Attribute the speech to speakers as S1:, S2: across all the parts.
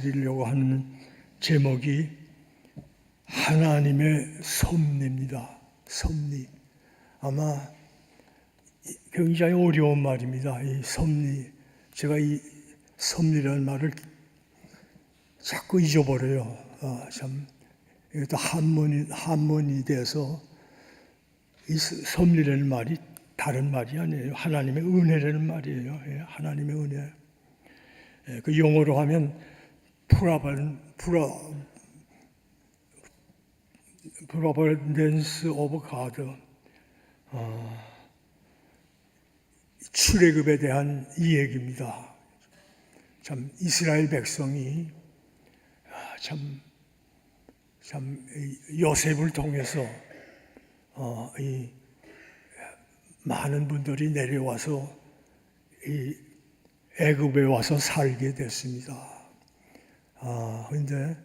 S1: 말씀드리려고 하는 제목이 하나님의 섭리입니다. 섭리. 아마 굉장히 어려운 말입니다. 이 섭리. 제가 이 섭리라는 말을 자꾸 잊어버려요. 참 이것도 한문이 돼서 이 섭리라는 말이 다른 말이 아니에요. 하나님의 은혜라는 말이에요. 하나님의 은혜. 그 영어로 하면 providence of God. 출애굽에 대한 이 얘기입니다. 참 이스라엘 백성이 참 요셉을 통해서 이 많은 분들이 내려와서 이 애굽에 와서 살게 됐습니다. 그런데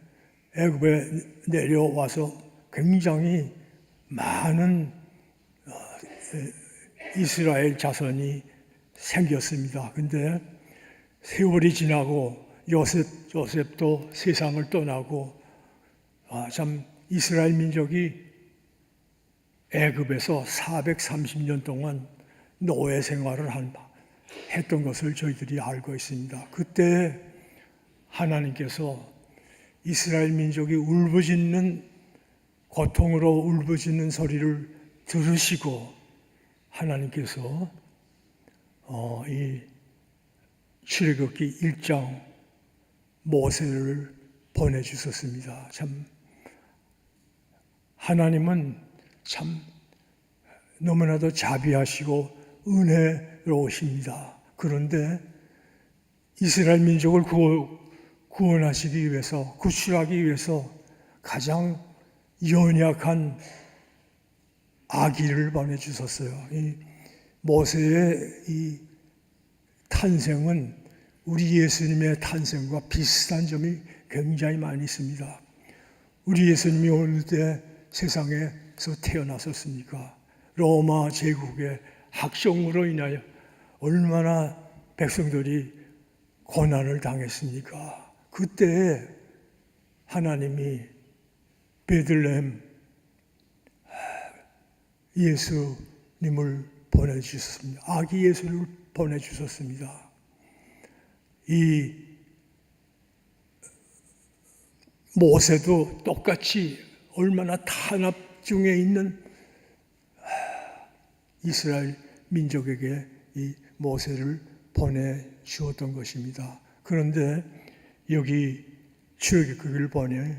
S1: 애굽에 내려와서 굉장히 많은 이스라엘 자손이 생겼습니다. 그런데 세월이 지나고 요셉도 세상을 떠나고 참 이스라엘 민족이 애굽에서 430년 동안 노예 생활을 했던 것을 저희들이 알고 있습니다. 그때 하나님께서 이스라엘 민족이 고통으로 울부짖는 소리를 들으시고 하나님께서 이 출애굽기 1장 모세를 보내주셨습니다. 참 하나님은 참 너무나도 자비하시고 은혜로우십니다. 그런데 이스라엘 민족을 구원하시기 위해서, 구출하기 위해서 가장 연약한 아기를 보내주셨어요. 이 모세의 이 탄생은 우리 예수님의 탄생과 비슷한 점이 굉장히 많이 있습니다. 우리 예수님이 어느 때 세상에서 태어나셨습니까? 로마 제국의 학종으로 인하여 얼마나 백성들이 고난을 당했습니까? 그때 하나님이 베들레헴 예수님을 보내주셨습니다. 아기 예수를 보내주셨습니다. 이 모세도 똑같이 얼마나 탄압 중에 있는 이스라엘 민족에게 이 모세를 보내주었던 것입니다. 그런데 여기 출애굽기를 보니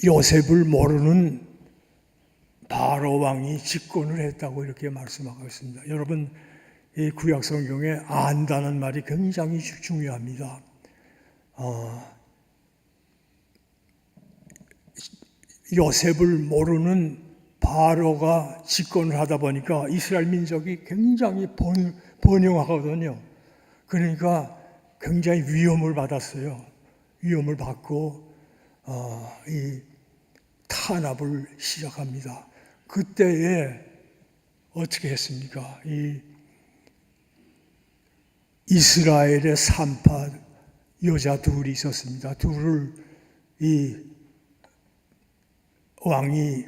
S1: 요셉을 모르는 바로 왕이 집권을 했다고 이렇게 말씀하고 있습니다. 여러분, 이 구약 성경에 안다는 말이 굉장히 중요합니다. 요셉을 모르는 바로가 집권을 하다 보니까 이스라엘 민족이 굉장히 번영하거든요. 그러니까 굉장히 위험을 받았어요. 위험을 받고 이 탄압을 시작합니다. 그때에 어떻게 했습니까? 이 이스라엘의 산파 여자 둘이 있었습니다. 둘을 이 왕이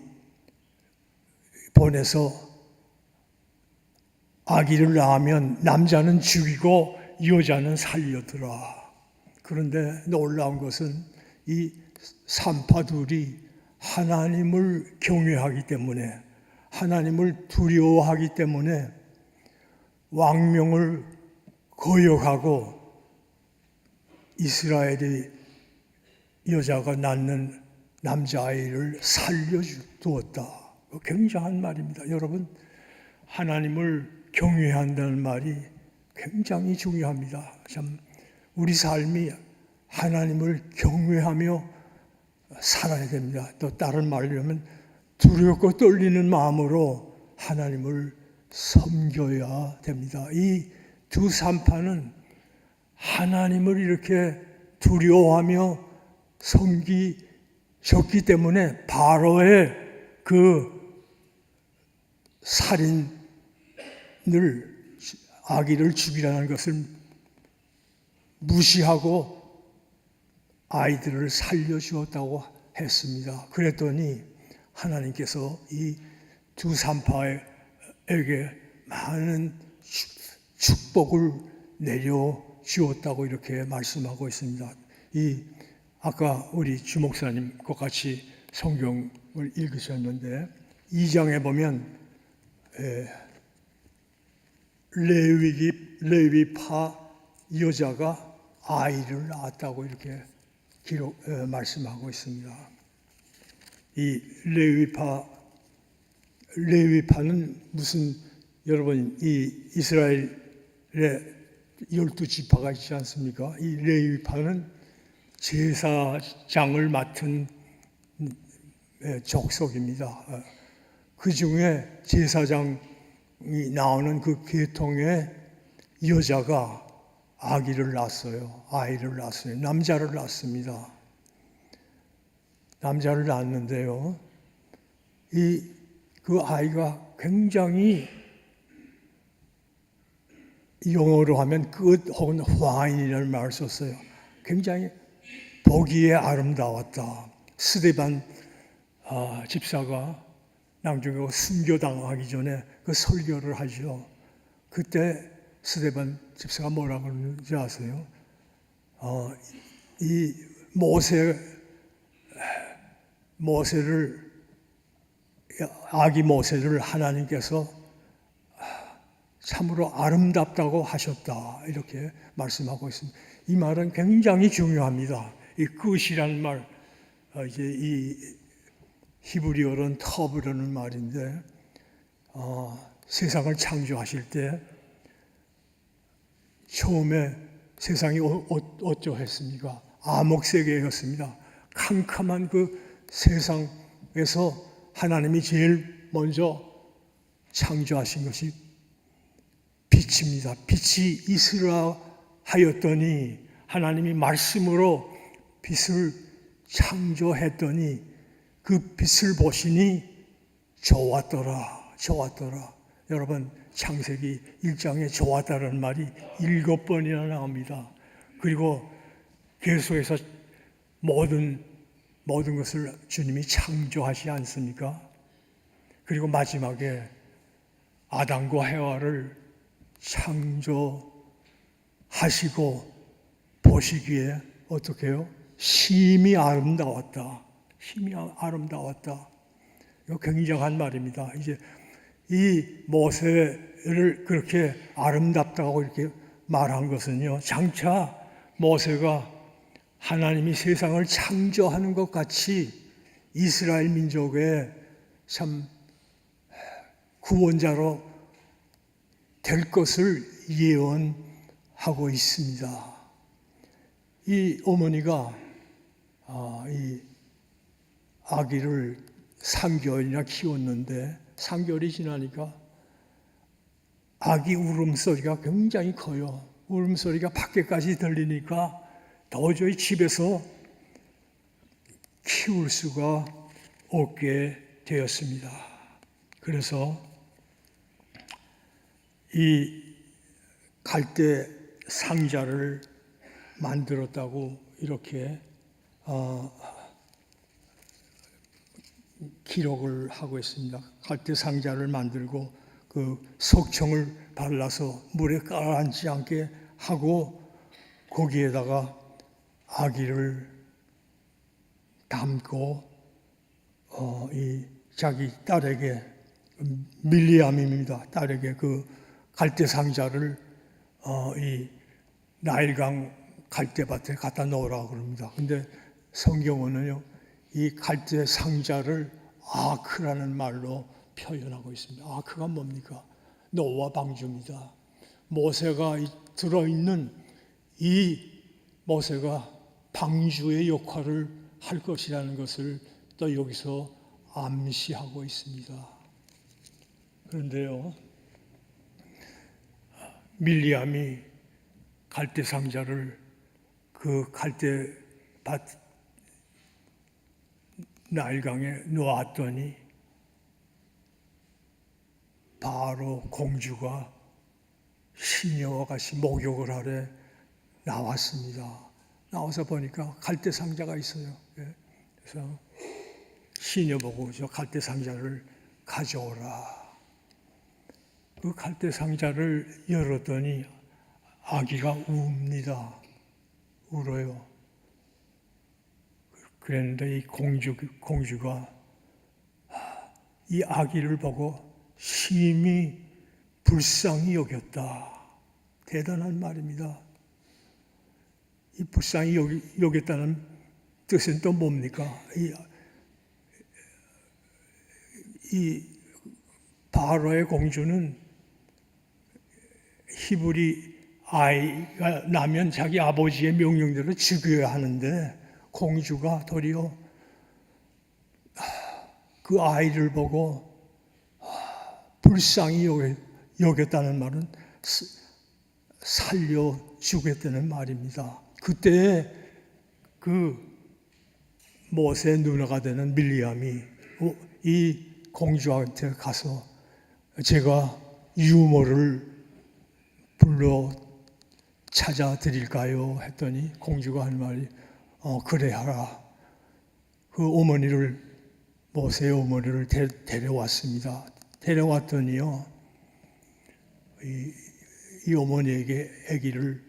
S1: 보내서 아기를 낳으면 남자는 죽이고 여자는 살려두라. 그런데 놀라운 것은 이 산파 둘이 하나님을 경외하기 때문에, 하나님을 두려워하기 때문에 왕명을 거역하고 이스라엘의 여자가 낳는 남자아이를 살려두었다. 굉장한 말입니다. 여러분, 하나님을 경외한다는 말이 굉장히 중요합니다. 참 우리 삶이 하나님을 경외하며 살아야 됩니다. 또 다른 말로 하면 두렵고 떨리는 마음으로 하나님을 섬겨야 됩니다. 이 두 산파는 하나님을 이렇게 두려워하며 섬기셨기 때문에 바로의 그 살인을 아기를 죽이라는 것을 무시하고 아이들을 살려주었다고 했습니다. 그랬더니 하나님께서 이 두 산파에게 많은 축복을 내려 주었다고 이렇게 말씀하고 있습니다. 이 아까 우리 주목사님과 같이 성경을 읽으셨는데 2장에 보면 레위파 여자가 아이를 낳았다고 이렇게 말씀하고 있습니다. 이 레위파는 무슨, 여러분 이 이스라엘의 12지파가 있지 않습니까? 이 레위파는 제사장을 맡은 족속입니다. 그 중에 제사장이 나오는 그 계통의 여자가 아기를 낳았어요. 아이를 낳았어요. 남자를 낳습니다. 남자를 낳았는데요. 그 아이가 굉장히, 영어로 하면 good 혹은 fine이라는 말을 썼어요. 굉장히 보기에 아름다웠다. 스데반 집사가 나중에 순교당하기 전에 그 설교를 하죠. 그때 스데반 집사가 뭐라고 그러는지 아세요? 이 아기 모세를 하나님께서 참으로 아름답다고 하셨다, 이렇게 말씀하고 있습니다. 이 말은 굉장히 중요합니다. 이 끝이라는 말, 이제 이 히브리어로는 터브라는 말인데, 세상을 창조하실 때 처음에 세상이 어떠했습니까? 암흑세계였습니다. 캄캄한 그 세상에서 하나님이 제일 먼저 창조하신 것이 빛입니다. 빛이 있으라 하였더니, 하나님이 말씀으로 빛을 창조했더니 그 빛을 보시니 좋았더라. 여러분, 창세기 1장에 좋았다는 말이 7번이나 나옵니다. 그리고 계속해서 모든 것을 주님이 창조하시지 않습니까? 그리고 마지막에 아담과 해와를 창조하시고 보시기에 어떻게 해요? 심히 아름다웠다. 이거 굉장한 말입니다. 이제 이 모세를 그렇게 아름답다고 이렇게 말한 것은요, 장차 모세가 하나님이 세상을 창조하는 것 같이 이스라엘 민족의 참 구원자로 될 것을 예언하고 있습니다. 이 어머니가 이 아기를 3개월이나 키웠는데 3개월이 지나니까 아기 울음소리가 굉장히 커요. 울음소리가 밖에까지 들리니까 도저히 집에서 키울 수가 없게 되었습니다. 그래서 이 갈대 상자를 만들었다고 이렇게 기록을 하고 있습니다. 갈대 상자를 만들고 그 석청을 발라서 물에 가라앉지 않게 하고 거기에다가 아기를 담고 이 자기 딸에게, 밀리암입니다. 딸에게 그 갈대 상자를 이 나일강 갈대밭에 갖다 놓으라고 그럽니다. 근데 성경은요, 이 갈대 상자를 아크라는 말로 표현하고 있습니다. 아크가 뭡니까? 노아 방주입니다. 모세가 들어있는 이 모세가 방주의 역할을 할 것이라는 것을 또 여기서 암시하고 있습니다. 그런데요, 밀리암이 갈대 상자를 그 갈대밭 나일강에 놓았더니 바로 공주가 시녀와 같이 목욕을 하래 나왔습니다. 나와서 보니까 갈대 상자가 있어요. 그래서 시녀 보고 저 갈대 상자를 가져오라. 그 갈대 상자를 열었더니 아기가 웁니다. 울어요. 그랬는데 이 공주가 이 아기를 보고 심히 불쌍히 여겼다. 대단한 말입니다. 이 불쌍히 여겼다는 뜻은 또 뭡니까? 이 바로의 공주는 히브리 아이가 나면 자기 아버지의 명령대로 죽여야 하는데 공주가 도리어 그 아이를 보고 불쌍히 여겼다는 말은 살려주겠다는 말입니다. 그때 그 모세의 누나가 되는 밀리암이 이 공주한테 가서 제가 유모를 불러 찾아드릴까요? 했더니 공주가 한 말이 그래 하라. 그 어머니를 모세의 어머니를 데려왔습니다. 데려왔더니요 이 어머니에게 아기를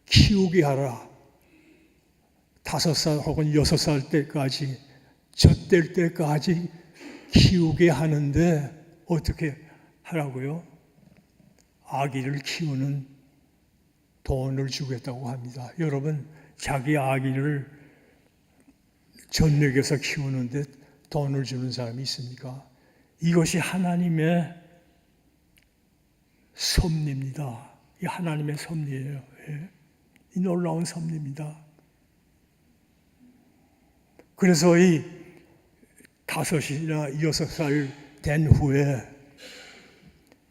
S1: 키우게 하라. 5살 혹은 6살 때까지 젖될 때까지 키우게 하는데 어떻게 하라고요? 아기를 키우는 돈을 주겠다고 합니다. 여러분, 자기 아기를 젖먹여서 키우는데 돈을 주는 사람이 있습니까? 이것이 하나님의 섭리입니다. 이 하나님의 섭리예요. 이 놀라운 섭리입니다. 그래서 이 5이나 6살 된 후에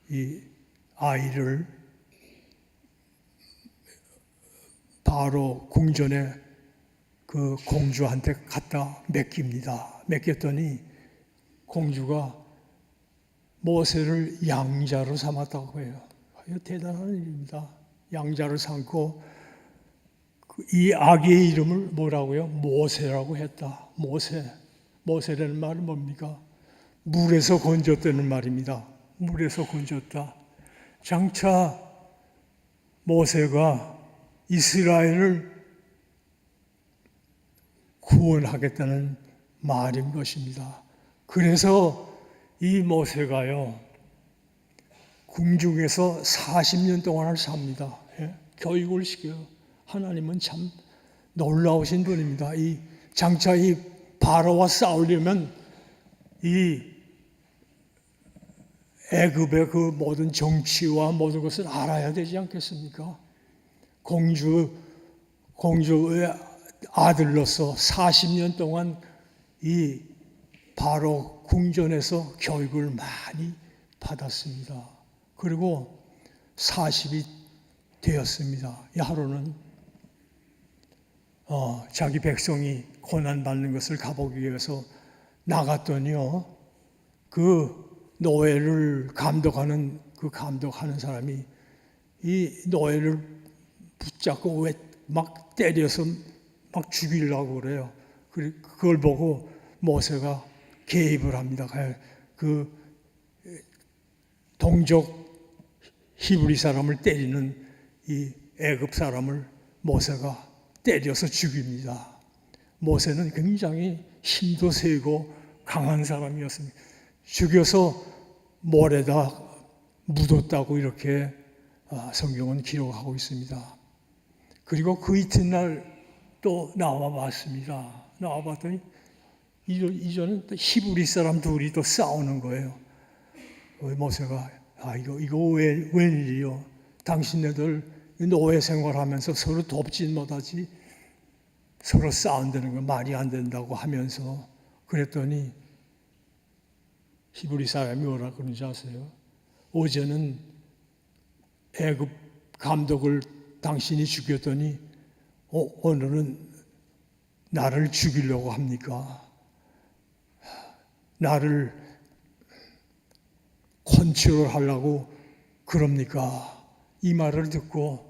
S1: 이 아이를 바로 궁전에 그 공주한테 갖다 맡깁니다. 맡겼더니 공주가 모세를 양자로 삼았다고 해요. 이거 대단한 일입니다. 양자로 삼고 이 아기의 이름을 뭐라고요? 모세라고 했다. 모세라는 말은 뭡니까? 물에서 건졌다는 말입니다. 물에서 건졌다. 장차 모세가 이스라엘을 구원하겠다는 말인 것입니다. 그래서 이 모세가요 궁중에서 40년 동안을 삽니다. 교육을 시켜요. 하나님은 참 놀라우신 분입니다. 이 장차 이 바로와 싸우려면 이 애굽의 그 모든 정치와 모든 것을 알아야 되지 않겠습니까? 공주의 아들로서 40년 동안 이 바로 궁전에서 교육을 많이 받았습니다. 그리고 40이 되었습니다. 야로는 자기 백성이 고난받는 것을 가보기 위해서 나갔더니요 그 노예를 감독하는 사람이 이 노예를 붙잡고 막 때려서 막 죽이려고 그래요. 그걸 보고 모세가 개입을 합니다. 그 동족 히브리 사람을 때리는 이 애굽 사람을 모세가 때려서 죽입니다. 모세는 굉장히 힘도 세고 강한 사람이었습니다. 죽여서 모래다 묻었다고 이렇게 성경은 기록하고 있습니다. 그리고 그 이튿날 또 나와봤습니다. 나와봤더니 이전은 히브리 사람 둘이 또 싸우는 거예요. 모세가 이거 웬일이요? 당신네들 노예 생활하면서 서로 돕지 못하지 서로 싸운다는 건 말이 안 된다고 하면서 그랬더니 히브리 사람이 뭐라 그러는지 아세요? 어제는 애굽 감독을 당신이 죽였더니 오늘은 나를 죽이려고 합니까? 나를 컨트롤하려고 그럽니까? 이 말을 듣고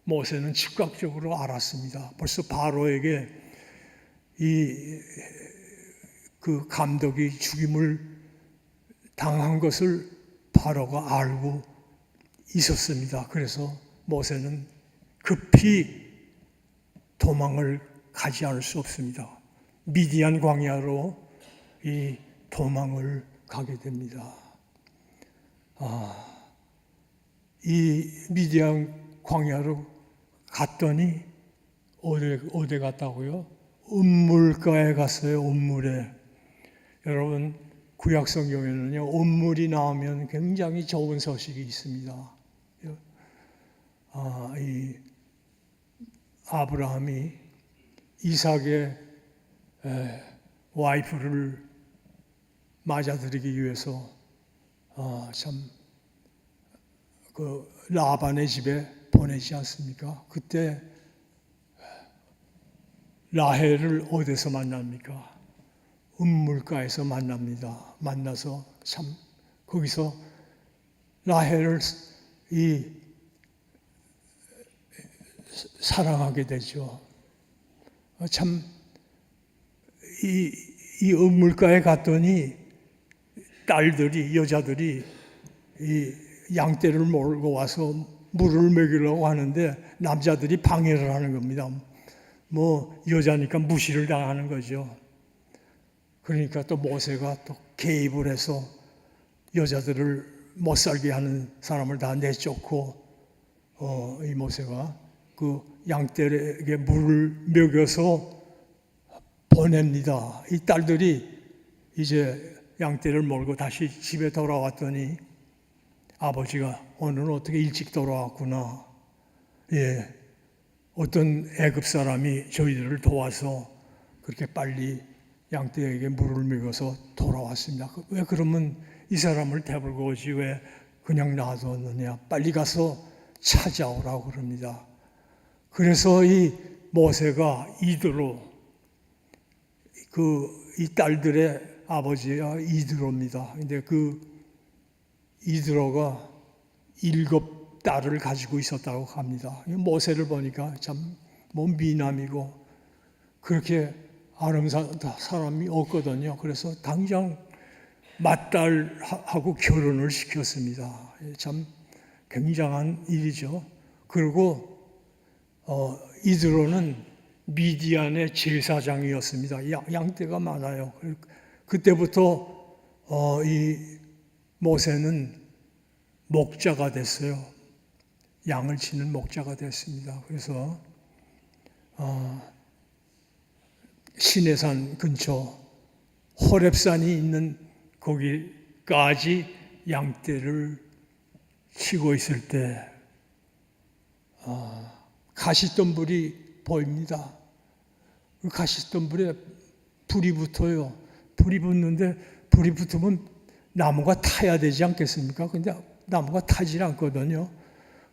S1: 모세는 즉각적으로 알았습니다. 벌써 바로에게 그 감독이 죽임을 당한 것을 바로가 알고 있었습니다. 그래서 모세는 급히 도망을 가지 않을 수 없습니다. 미디안 광야로 이 도망을 가게 됩니다. 이 미디안 광야로 갔더니 어디 갔다고요? 음물가에 갔어요. 음물에. 여러분 구약 성경에는요, 음물이 나오면 굉장히 좋은 소식이 있습니다. 이 아브라함이 이삭의 와이프를 맞아들이기 위해서 참 그 라반의 집에 보내지 않습니까? 그때 라헬을 어디서 만납니까? 음물가에서 만납니다. 만나서 참 거기서 라헬을 사랑하게 되죠. 참 이 음물가에 갔더니 딸들이, 여자들이 이 양떼를 몰고 와서 물을 먹이려고 하는데 남자들이 방해를 하는 겁니다. 뭐 여자니까 무시를 당하는 거죠. 그러니까 또 모세가 또 개입을 해서 여자들을 못 살게 하는 사람을 다 내쫓고 이 모세가 그 양떼에게 물을 먹여서 보냅니다. 이 딸들이 이제 양떼를 몰고 다시 집에 돌아왔더니 아버지가 오늘은 어떻게 일찍 돌아왔구나. 예, 어떤 애굽 사람이 저희들을 도와서 그렇게 빨리 양떼에게 물을 먹여서 돌아왔습니다. 왜 그러면 이 사람을 대불고 오지 왜 그냥 놔뒀느냐. 빨리 가서 찾아오라고 그럽니다. 그래서 이 모세가 이드로, 이 딸들의 아버지가 이드로입니다. 근데 그 이드로가 7딸을 가지고 있었다고 합니다. 모세를 보니까 참 미남이고 그렇게 아름다운 사람이 없거든요. 그래서 당장 맏딸하고 결혼을 시켰습니다. 참 굉장한 일이죠. 그리고 이드로는 미디안의 제사장이었습니다. 양떼가 많아요. 그때부터 이 모세는 목자가 됐어요. 양을 치는 목자가 됐습니다. 그래서 시내산 근처 호렙산이 있는 거기까지 양떼를 치고 있을 때 가시덤불이 보입니다. 그 가시덤불에 불이 붙어요. 불이 붙는데 불이 붙으면 나무가 타야 되지 않겠습니까? 근데 나무가 타질 않거든요.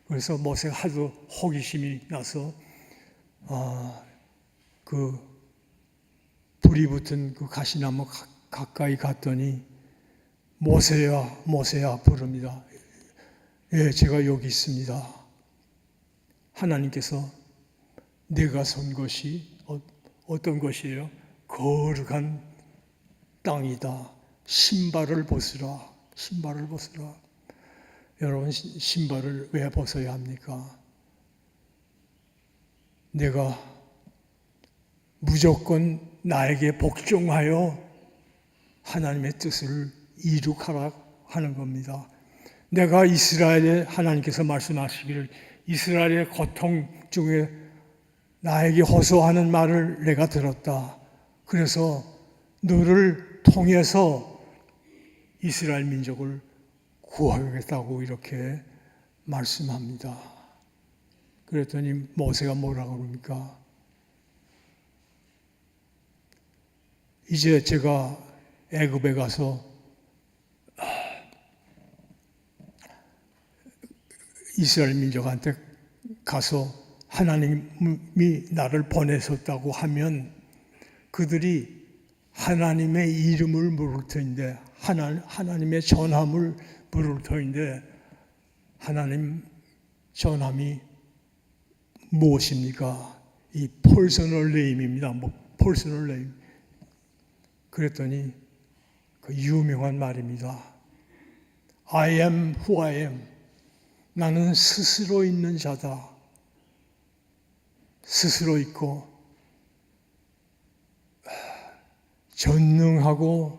S1: 그래서 모세가 하도 호기심이 나서 그 불이 붙은 그 가시나무 가까이 갔더니 모세야, 모세야 부릅니다. 예, 제가 여기 있습니다. 하나님께서 내가 선 것이 어떤 것이에요? 거룩한 땅이다. 신발을 벗으라. 신발을 벗으라. 여러분, 신발을 왜 벗어야 합니까? 내가 무조건 나에게 복종하여 하나님의 뜻을 이룩하라 하는 겁니다. 내가 이스라엘에 하나님께서 말씀하시기를 이스라엘의 고통 중에 나에게 호소하는 말을 내가 들었다. 그래서 너를 통해서 이스라엘 민족을 구하겠다고 이렇게 말씀합니다. 그랬더니 모세가 뭐라고 그럽니까? 이제 제가 애굽에 가서 이스라엘 민족한테 가서 하나님이 나를 보내셨다고 하면 그들이 하나님의 이름을 물을 터인데 하나님의 전함을 물을 터인데 하나님 전함이 무엇입니까? 이 퍼스널 네임입니다. 퍼스널 네임. 그랬더니 그 유명한 말입니다. I am who I am. 나는 스스로 있는 자다. 스스로 있고 전능하고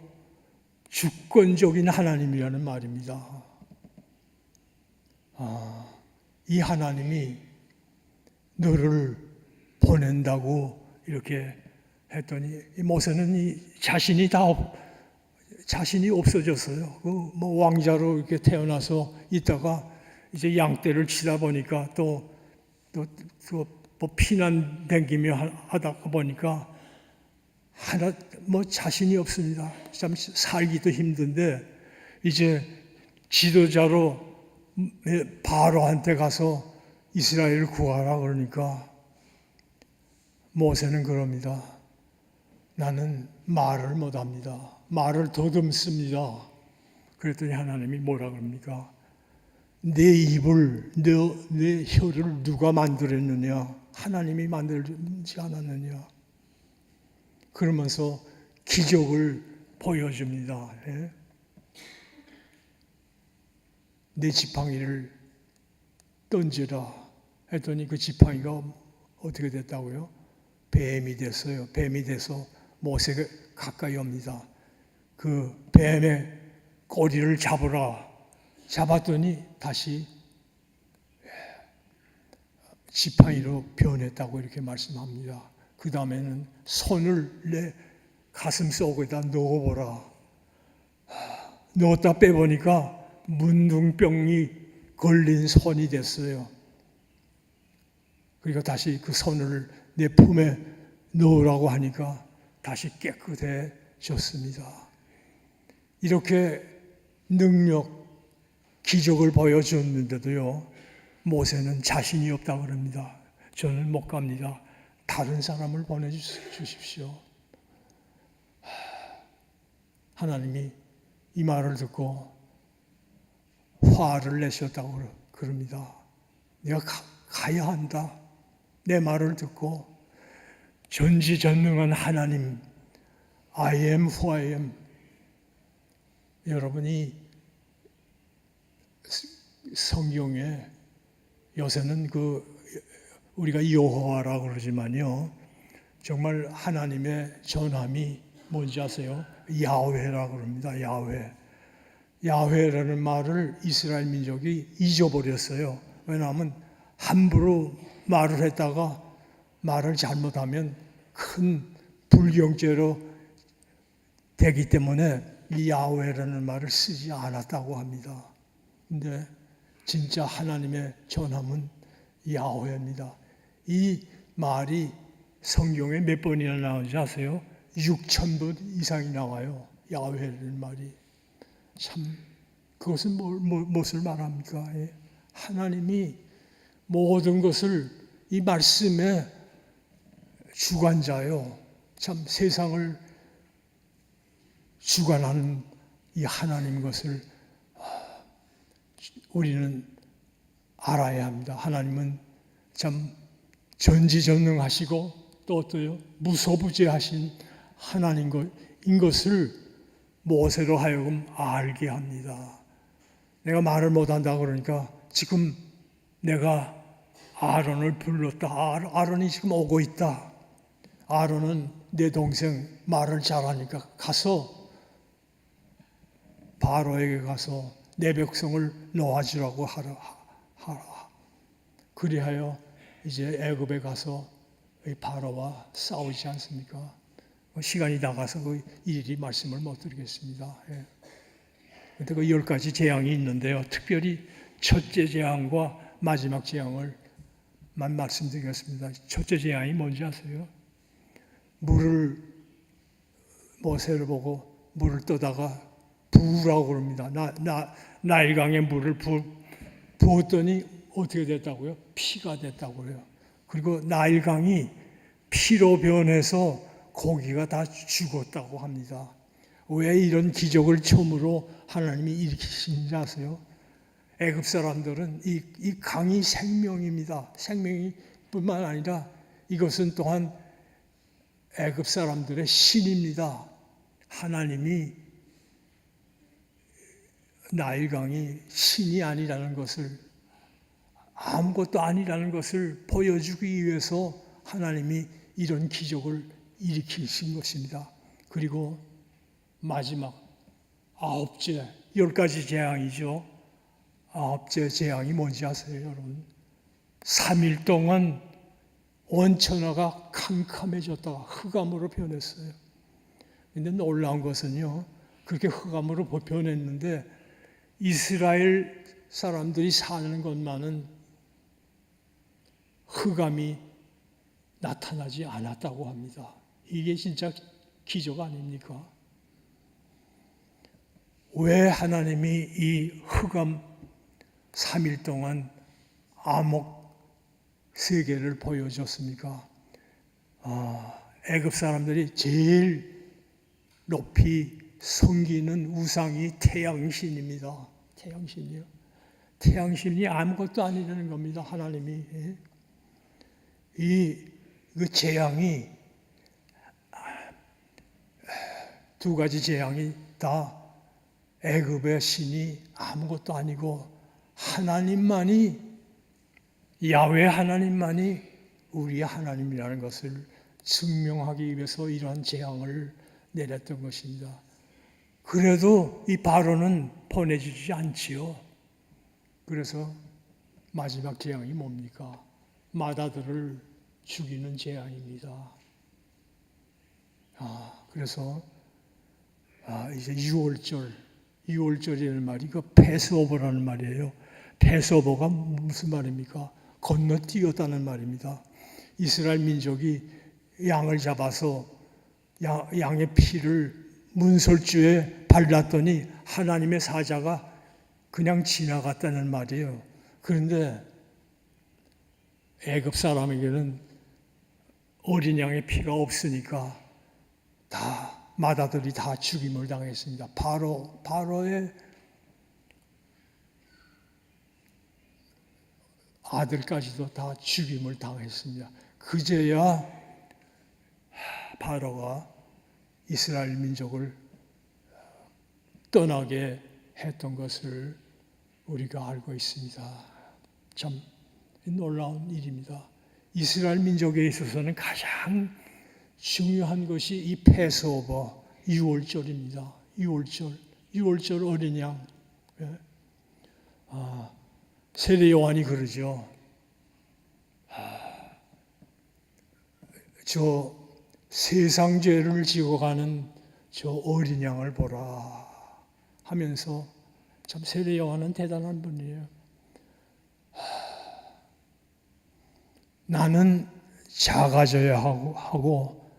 S1: 주권적인 하나님이라는 말입니다. 이 하나님이 너를 보낸다고 이렇게 했더니 모세는 자신이 없어졌어요. 뭐 왕자로 이렇게 태어나서 있다가 이제 양떼를 치다 보니까 또 뭐 피난 댕기며 하다 보니까 하나 뭐 자신이 없습니다. 참 살기도 힘든데 이제 지도자로 바로한테 가서 이스라엘을 구하라 그러니까 모세는 그럽니다. 나는 말을 못합니다. 말을 더듬습니다. 그랬더니 하나님이 뭐라 그럽니까? 내 입을, 내 혀를 누가 만들었느냐? 하나님이 만들지 않았느냐? 그러면서 기적을 보여줍니다. 예? 내 지팡이를 던지라 했더니 그 지팡이가 어떻게 됐다고요? 뱀이 됐어요. 뱀이 돼서 모세가 가까이 옵니다. 그 뱀의 꼬리를 잡으라. 잡았더니 다시 지팡이로 변했다고 이렇게 말씀합니다. 그 다음에는 손을 내 가슴 속에다 넣어보라. 넣었다 빼보니까 문둥병이 걸린 손이 됐어요. 그러니까 다시 그 손을 내 품에 넣으라고 하니까 다시 깨끗해졌습니다. 이렇게 능력, 기적을 보여줬는데도요, 모세는 자신이 없다고 그럽니다. 저는 못 갑니다. 다른 사람을 보내주십시오. 하나님이 이 말을 듣고 화를 내셨다고 그럽니다. 내가 가야 한다. 내 말을 듣고 전지전능한 하나님, I am who I am. 여러분이 성경에 요새는 우리가 여호와라고 그러지만요, 정말 하나님의 전함이 뭔지 아세요? 야훼라고 그럽니다. 야훼. 야훼라는 말을 이스라엘 민족이 잊어버렸어요. 왜냐하면 함부로 말을 했다가 말을 잘못하면 큰 불경죄로 되기 때문에 이 야훼라는 말을 쓰지 않았다고 합니다. 근데 진짜 하나님의 전함은 야훼입니다. 이 말이 성경에 몇 번이나 나오는지 아세요? 6,000번 이상이 나와요. 야훼라는 말이. 참 그것은 무엇을 말합니까? 하나님이 모든 것을 이 말씀의 주관자요. 참 세상을 주관하는 이 하나님 것을 우리는 알아야 합니다. 하나님은 참 전지전능하시고 또 어떠요? 무소부재하신 하나님인 것을 모세로 하여금 알게 합니다. 내가 말을 못한다 그러니까 지금 내가 아론을 불렀다. 아론이 지금 오고 있다. 아론은 내 동생 말을 잘하니까 가서 바로에게 가서 내 백성을 놓아주라고 하라. 그리하여 이제 애굽에 가서 바로와 싸우지 않습니까? 시간이 나가서 그 일일이 말씀을 못 드리겠습니다. 그런데 그 10가지 재앙이 있는데요. 특별히 첫째 재앙과 마지막 재앙을만 말씀드리겠습니다. 첫째 재앙이 뭔지 아세요? 모세를 보고 물을 떠다가 부으라고 그럽니다. 나일강에 물을 부었더니 어떻게 됐다고요? 피가 됐다고요. 그리고 나일강이 피로 변해서 고기가 다 죽었다고 합니다. 왜 이런 기적을 처음으로 하나님이 일으키신지 아세요? 애굽 사람들은 이 강이 생명입니다. 생명이 뿐만 아니라 이것은 또한 애굽 사람들의 신입니다. 하나님이 나일강이 신이 아니라는 것을, 아무것도 아니라는 것을 보여주기 위해서 하나님이 이런 기적을 일으키신 것입니다. 그리고 마지막 9째, 10가지 재앙이죠. 9째 재앙이 뭔지 아세요, 여러분? 3일 동안 온천하가 캄캄해졌다가 흑암으로 변했어요. 근데 놀라운 것은요, 그렇게 흑암으로 변했는데 이스라엘 사람들이 사는 것만은 흑암이 나타나지 않았다고 합니다. 이게 진짜 기적 아닙니까? 왜 하나님이 이 흑암 3일 동안 암흑 세계를 보여줬습니까? 애굽 사람들이 제일 높이 섬기는 우상이 태양신입니다. 태양신이요. 태양신이 아무것도 아니라는 겁니다. 하나님이. 그 재앙이, 두 가지 재앙이 다 애굽의 신이 아무것도 아니고 하나님만이, 야훼 하나님만이 우리의 하나님이라는 것을 증명하기 위해서 이러한 재앙을 내렸던 것입니다. 그래도 이 바로는 보내주지 않지요. 그래서 마지막 재앙이 뭡니까? 마다들을 죽이는 재앙입니다. 그래서 이제 6월절이라는 말이 그 패스오버라는 말이에요. 패스오버가 무슨 말입니까? 건너뛰었다는 말입니다. 이스라엘 민족이 양을 잡아서 양의 피를 문설주에 발랐더니 하나님의 사자가 그냥 지나갔다는 말이에요. 그런데 애굽 사람에게는 어린 양의 피가 없으니까 마다들이 다 죽임을 당했습니다. 바로의 아들까지도 다 죽임을 당했습니다. 그제야 바로가 이스라엘 민족을 떠나게 했던 것을 우리가 알고 있습니다. 참 놀라운 일입니다. 이스라엘 민족에 있어서는 가장 중요한 것이 이 패스오버 6월절입니다. 6월절 어린 양. 세례 요한이 그러죠. 저 세상 죄를 지고 가는 저 어린 양을 보라 하면서, 참 세례 요한은 대단한 분이에요. 나는 작아져야 하고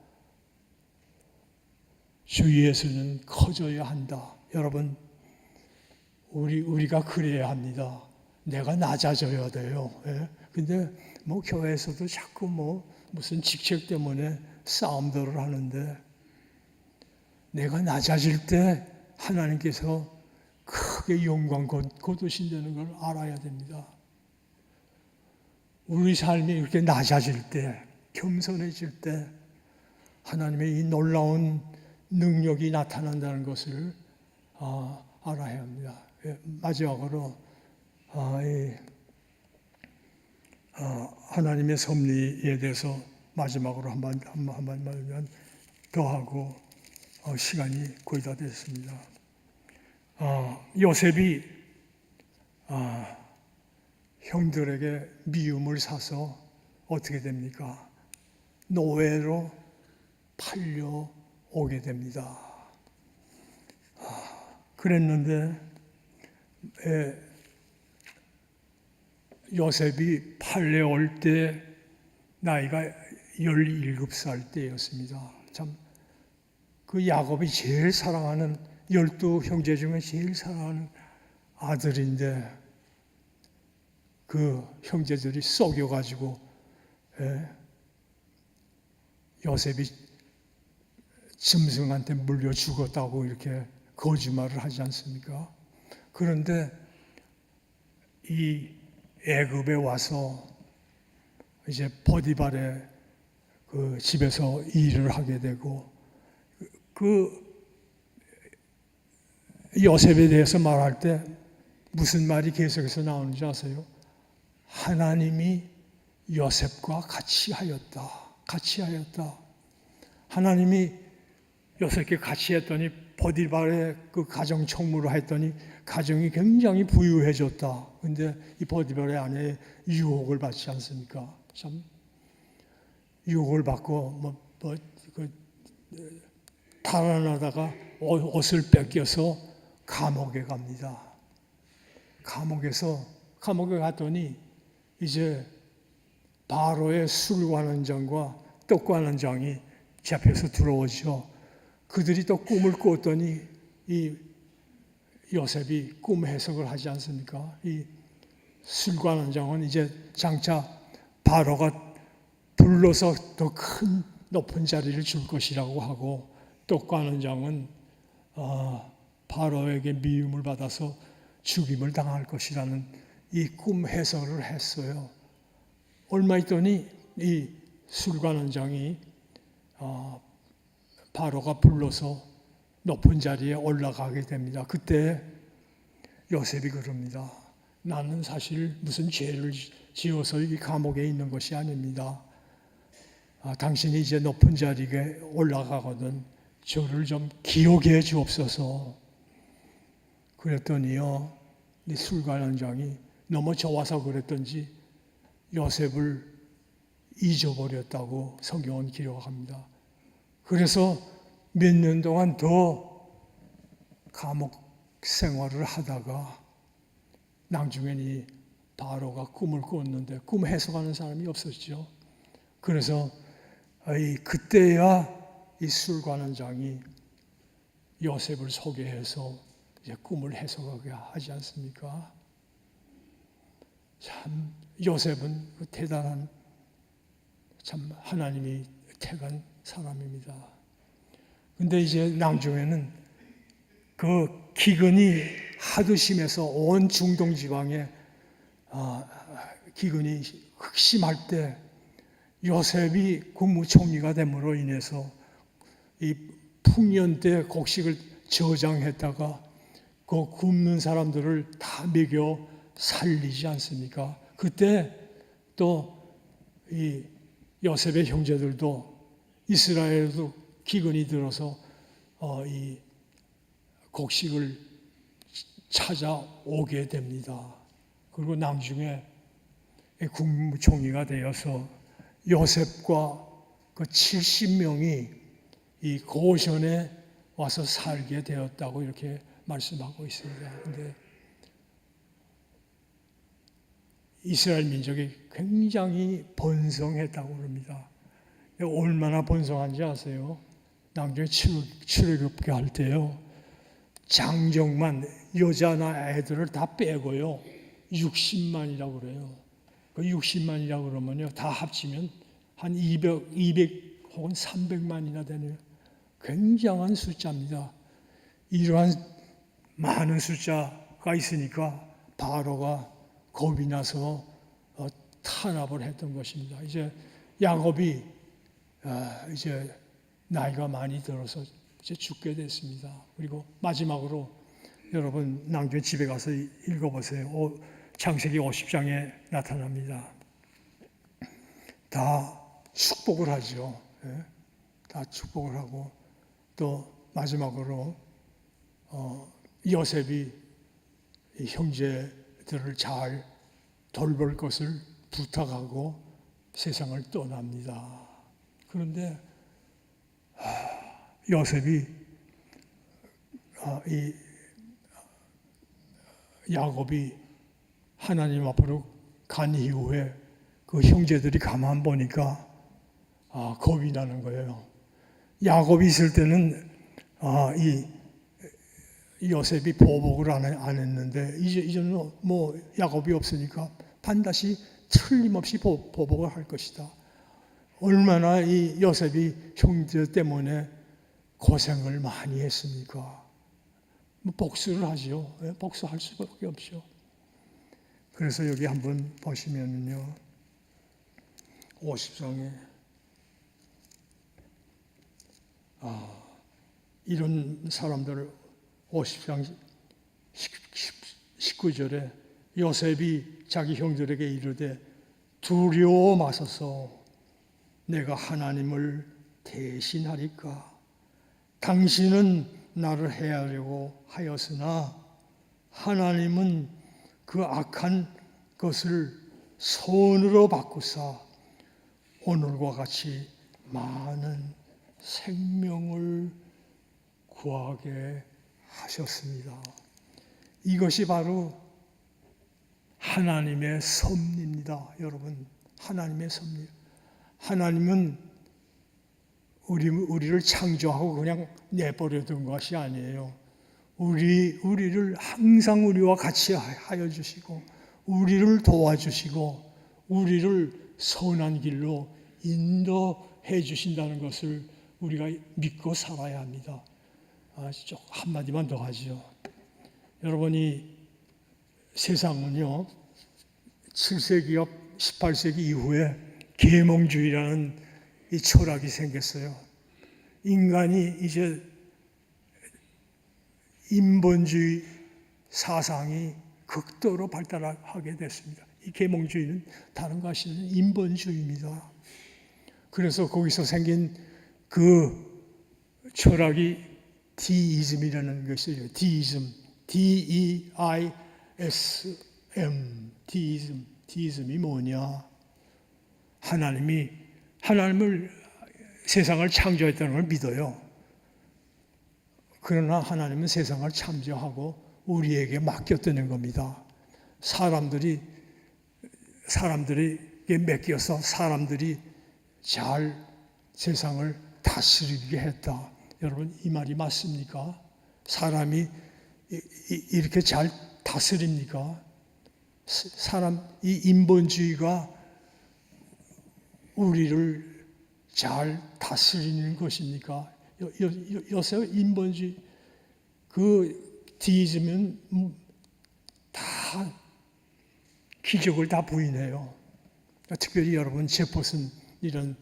S1: 주 예수는 커져야 한다. 여러분, 우리가 그래야 합니다. 내가 낮아져야 돼요. 근데 교회에서도 자꾸 무슨 직책 때문에 싸움들을 하는데, 내가 낮아질 때 하나님께서 크게 영광 거두신다는 걸 알아야 됩니다. 우리 삶이 이렇게 낮아질 때, 겸손해질 때 하나님의 이 놀라운 능력이 나타난다는 것을 알아야 합니다. 마지막으로 하나님의 섭리에 대해서 마지막으로 한번 더 하고 시간이 거의 다 됐습니다. 요셉이 형들에게 미움을 사서 어떻게 됩니까? 노예로 팔려오게 됩니다. 그랬는데 요셉이 팔려올 때 나이가 17살 때였습니다. 참 그 야곱이 제일 사랑하는 12형제 중에 제일 사랑하는 아들인데 그 형제들이 속여가지고 요셉이 짐승한테 물려 죽었다고 이렇게 거짓말을 하지 않습니까? 그런데 이 애굽에 와서 이제 보디발의 그 집에서 일을 하게 되고, 그 요셉에 대해서 말할 때 무슨 말이 계속해서 나오는지 아세요? 하나님이 요셉과 같이 하였다. 같이 하였다. 하나님이 요셉께 같이 했더니 보디발의 그 가정 총무를 했더니 가정이 굉장히 부유해졌다. 근데 이 보디발의 아내의 유혹을 받지 않습니까? 참 유혹을 받고 달아나다가 옷을 뺏겨서 감옥에 갑니다. 감옥에 갔더니 이제 바로의 술관원장과 떡관원장이 잡혀서 들어오죠. 그들이 또 꿈을 꿨더니 이 요셉이 꿈 해석을 하지 않습니까? 이 술관원장은 이제 장차 바로가 불러서 더 큰 높은 자리를 줄 것이라고 하고, 떡관원장은 바로에게 미움을 받아서 죽임을 당할 것이라는 이 꿈 해석을 했어요. 얼마 있더니 이 술관원장이 바로가 불러서 높은 자리에 올라가게 됩니다. 그때 요셉이 그럽니다. 나는 사실 무슨 죄를 지어서 이 감옥에 있는 것이 아닙니다. 당신이 이제 높은 자리에 올라가거든 저를 좀 기억해 주옵소서. 그랬더니요, 이 술관원장이 너무 좋아서 그랬던지 요셉을 잊어버렸다고 성경은 기록합니다. 그래서 몇 년 동안 더 감옥 생활을 하다가 나중엔 이 바로가 꿈을 꿨는데 꿈 해석하는 사람이 없었죠. 그래서 그때야 이 술관원장이 요셉을 소개해서 이제 꿈을 해석하게 하지 않습니까? 참 요셉은 그 대단한 참 하나님이 택한 사람입니다. 근데 이제 나중에는 그 기근이 하도 심해서 온 중동 지방에 기근이 극심할 때 요셉이 국무총리가 됨으로 인해서 이 풍년 때 곡식을 저장했다가 그 굶는 사람들을 다 먹여 살리지 않습니까? 그때 또 이 요셉의 형제들도 이스라엘에도 기근이 들어서 이 곡식을 찾아오게 됩니다. 그리고 나중에 국무총리가 되어서 요셉과 그 70명이 이 고션에 와서 살게 되었다고 이렇게 말씀하고 있습니다. 근데 이스라엘 민족이 굉장히 번성했다고 그럽니다. 얼마나 번성한지 아세요? 나중에 출애굽게 할 때요, 장정만 여자나 애들을 다 빼고요 60만이라고 그래요. 그 60만이라고 그러면요 다 합치면 한 200 혹은 300만이나 되네요. 굉장한 숫자입니다. 이러한 많은 숫자가 있으니까 바로가 겁이 나서 탄압을 했던 것입니다. 이제 야곱이 이제 나이가 많이 들어서 이제 죽게 됐습니다. 그리고 마지막으로 여러분 나중에 집에 가서 읽어보세요. 창세기 50장에 나타납니다. 다 축복을 하죠. 다 축복을 하고 또 마지막으로 요셉이 형제들을 잘 돌볼 것을 부탁하고 세상을 떠납니다. 그런데 요셉이 이 야곱이 하나님 앞으로 간 이후에 그 형제들이 가만 보니까 겁이 나는 거예요. 야곱이 있을 때는 이 요셉이 보복을 안 했는데 이제는 뭐 야곱이 없으니까 반드시 틀림없이 보복을 할 것이다. 얼마나 이 요셉이 형제 때문에 고생을 많이 했습니까? 복수를 하죠. 복수할 수밖에 없죠. 그래서 여기 한번 보시면요, 50장에 이런 사람들 50장 19절에 요셉이 자기 형들에게 이르되 두려워 마소서 내가 하나님을 대신하리까 당신은 나를 해하려고 하였으나 하나님은 그 악한 것을 선으로 바꾸사 오늘과 같이 많은 생명을 구하게 하셨습니다. 이것이 바로 하나님의 섭리입니다. 여러분, 하나님의 섭리. 하나님은 우리를 창조하고 그냥 내버려둔 것이 아니에요. 우리를 항상 우리와 같이 하여 주시고 우리를 도와주시고 우리를 선한 길로 인도해 주신다는 것을 우리가 믿고 살아야 합니다. 한마디만 더 하죠. 여러분이 세상은요 7세기와 18세기 이후에 계몽주의라는 이 철학이 생겼어요. 인간이 이제 인본주의 사상이 극도로 발달하게 됐습니다. 이 계몽주의는 다른 것이 아니라 인본주의입니다. 그래서 거기서 생긴 그 철학이 디이즘이라는 것이에요. 디이즘, D-E-I-S-M, 디이즘. 디이즘이 뭐냐? 하나님을 세상을 창조했다는 걸 믿어요. 그러나 하나님은 세상을 창조하고 우리에게 맡겼다는 겁니다. 사람들에게 맡겨서 사람들이 잘 세상을 다스리게 했다. 여러분 이 말이 맞습니까? 사람이 이렇게 잘 다스립니까? 이 인본주의가 우리를 잘 다스리는 것입니까? 요새 인본주의 그 디이즘은 다 기적을 다 부인해요. 특별히 여러분 제퍼슨 이런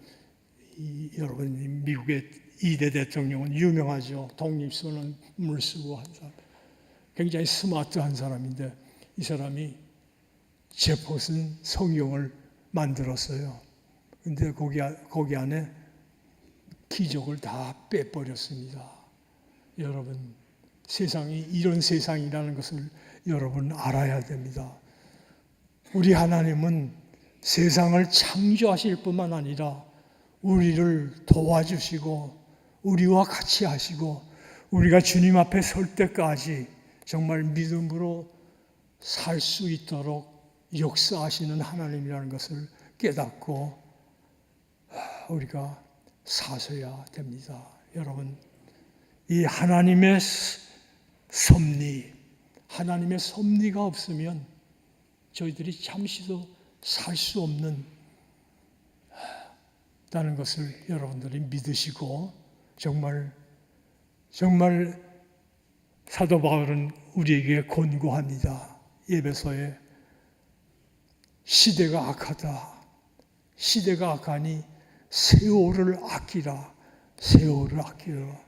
S1: 여러분 미국의 2대 대통령은 유명하죠. 독립선언을 쓰고 한 사람. 굉장히 스마트한 사람인데 이 사람이 제퍼슨 성경을 만들었어요. 근데 거기 안에 기적을 다 빼버렸습니다. 여러분, 세상이 이런 세상이라는 것을 여러분 알아야 됩니다. 우리 하나님은 세상을 창조하실 뿐만 아니라 우리를 도와주시고 우리와 같이 하시고 우리가 주님 앞에 설 때까지 정말 믿음으로 살 수 있도록 역사하시는 하나님이라는 것을 깨닫고 우리가 사셔야 됩니다. 여러분, 이 하나님의 섭리, 하나님의 섭리가 없으면 저희들이 잠시도 살 수 없는 다는 것을 여러분들이 믿으시고 정말 사도 바울은 우리에게 권고합니다. 에베소에 시대가 악하다. 시대가 악하니 세월을 아끼라. 세월을 아끼라.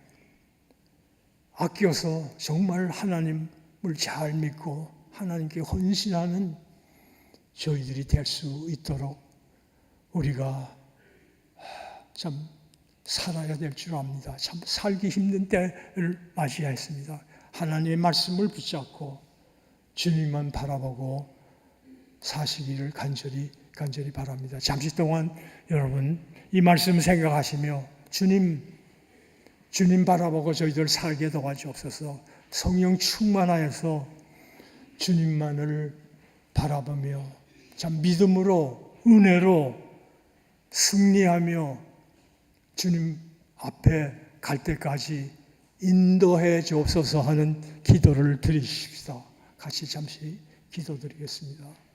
S1: 아껴서 정말 하나님을 잘 믿고 하나님께 헌신하는 저희들이 될 수 있도록 우리가 참 살아야 될 줄 압니다. 참 살기 힘든 때를 맞이했습니다. 하나님의 말씀을 붙잡고 주님만 바라보고 사시기를 간절히 바랍니다. 잠시 동안 여러분 이 말씀 생각하시며 주님 바라보고 저희들 살게 도와주옵소서. 성령 충만하여서 주님만을 바라보며 참 믿음으로 은혜로 승리하며 주님 앞에 갈 때까지 인도해 주옵소서 하는 기도를 드리십시다. 같이 잠시 기도드리겠습니다.